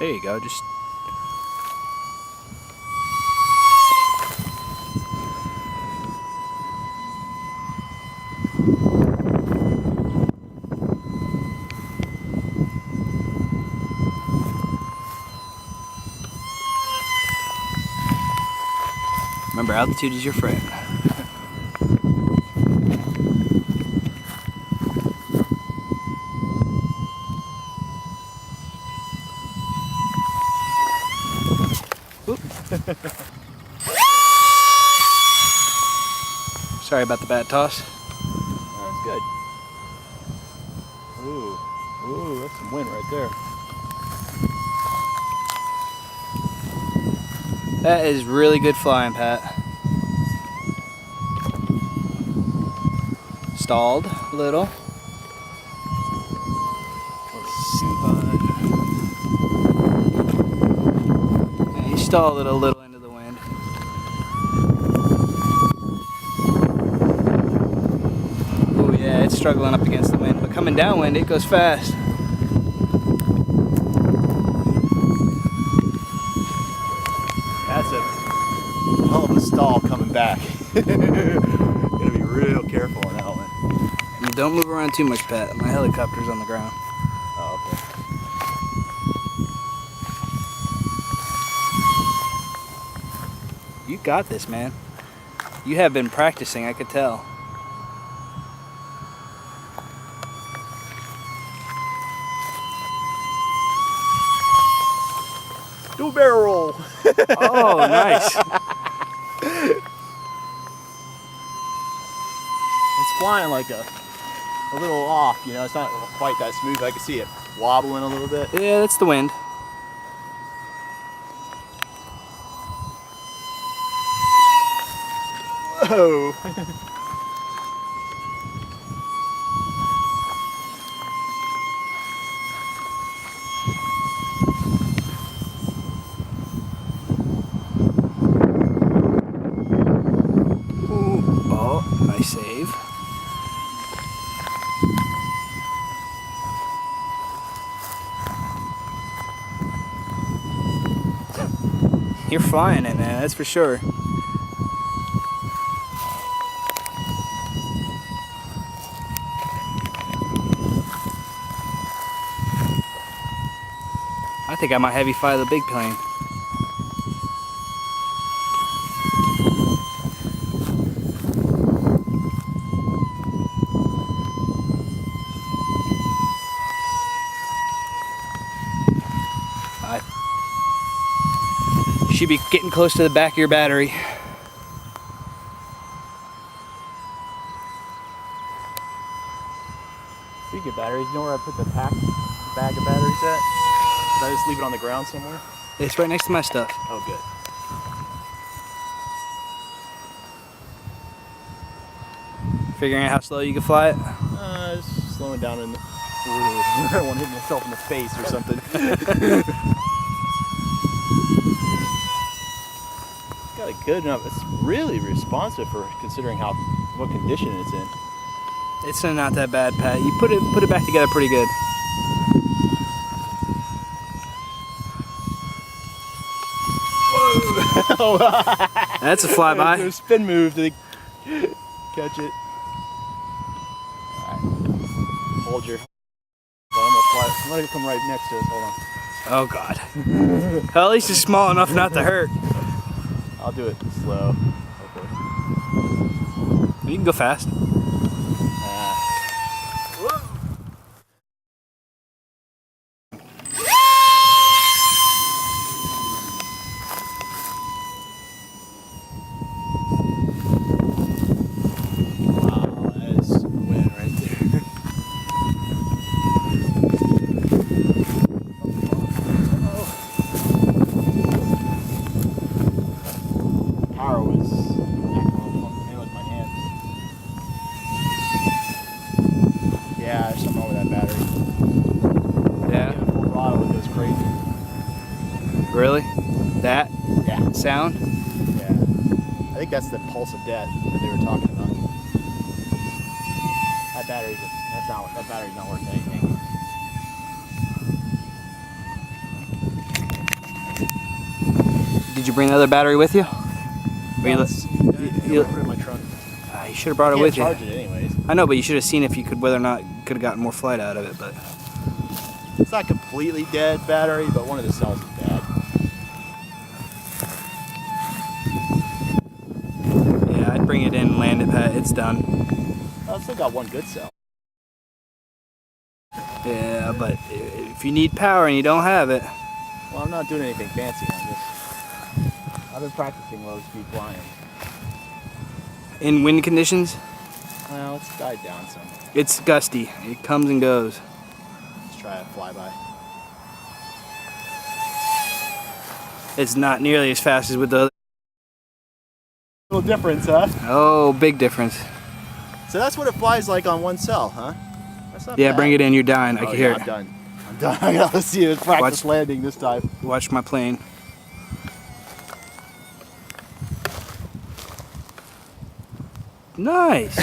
There you go, just... Remember, altitude is your friend. Sorry about the bad toss. That's good. Ooh, that's some wind right there. That is really good flying, Pat. Stalled a little. Yeah, he stalled it a little into the wind. Oh yeah, it's struggling up against the wind, but coming downwind, it goes fast. That's a hell of a stall coming back. Gotta be real careful on that one. You don't move around too much, Pat. My helicopter's on the ground. Oh, okay. You got this, man. You have been practicing, I could tell. Do a barrel roll. Oh, nice. It's flying like a little off, you know, it's not quite that smooth. I can see it wobbling a little bit. Yeah, that's the wind. Whoa. Oh, nice save. You're flying it, man, that's for sure. I think I might have you fly the big plane. You should be getting close to the back of your battery. Speaking of batteries, you know where I put the bag of batteries at? Did I just leave it on the ground somewhere? It's right next to my stuff. Oh, good. Figuring out how slow you can fly it? Just slowing down in the... Ooh, I don't want to hit myself in the face or something. Got it good enough. It's really responsive for considering what condition it's in. It's not that bad, Pat. You put it back together pretty good. Whoa! That's a flyby. A spin move to catch it. Alright. Hold your... Well, I'm gonna fly. I'm gonna come right next to us. Hold on. Oh God. Well, at least it's small enough not to hurt. I'll do it slow. You can go fast. Yeah, there's something wrong with that battery. Yeah. Even full throttle, it goes crazy. Really? That? Yeah. Sound? Yeah. I think that's the pulse of death that they were talking about. That battery's not worth anything. bring the other battery with you? Or you, Put it in my trunk. you should have brought it Can't with you. charge it anyways. I know, but you should have seen if you could, whether or not you could have gotten more flight out of it. But It's not completely dead battery, but one of the cells is bad. yeah, I'd bring it in and land it, Pat. It's done. I still got one good cell. Yeah, but if you need power and you don't have it, Well, I'm not doing anything fancy. I've been practicing low speed flying. in wind conditions, Well, it's died down some. it's gusty. It comes and goes. Let's try a flyby. It's not nearly as fast as with the other. Little difference, huh? Oh, big difference. So that's what it flies like on one cell, huh? That's not Yeah, bad. bring it in. You're dying. I Oh, can yeah, hear I'm it. done. I'm done. I gotta see it practice Watch. landing this time. Watch my plane. Nice.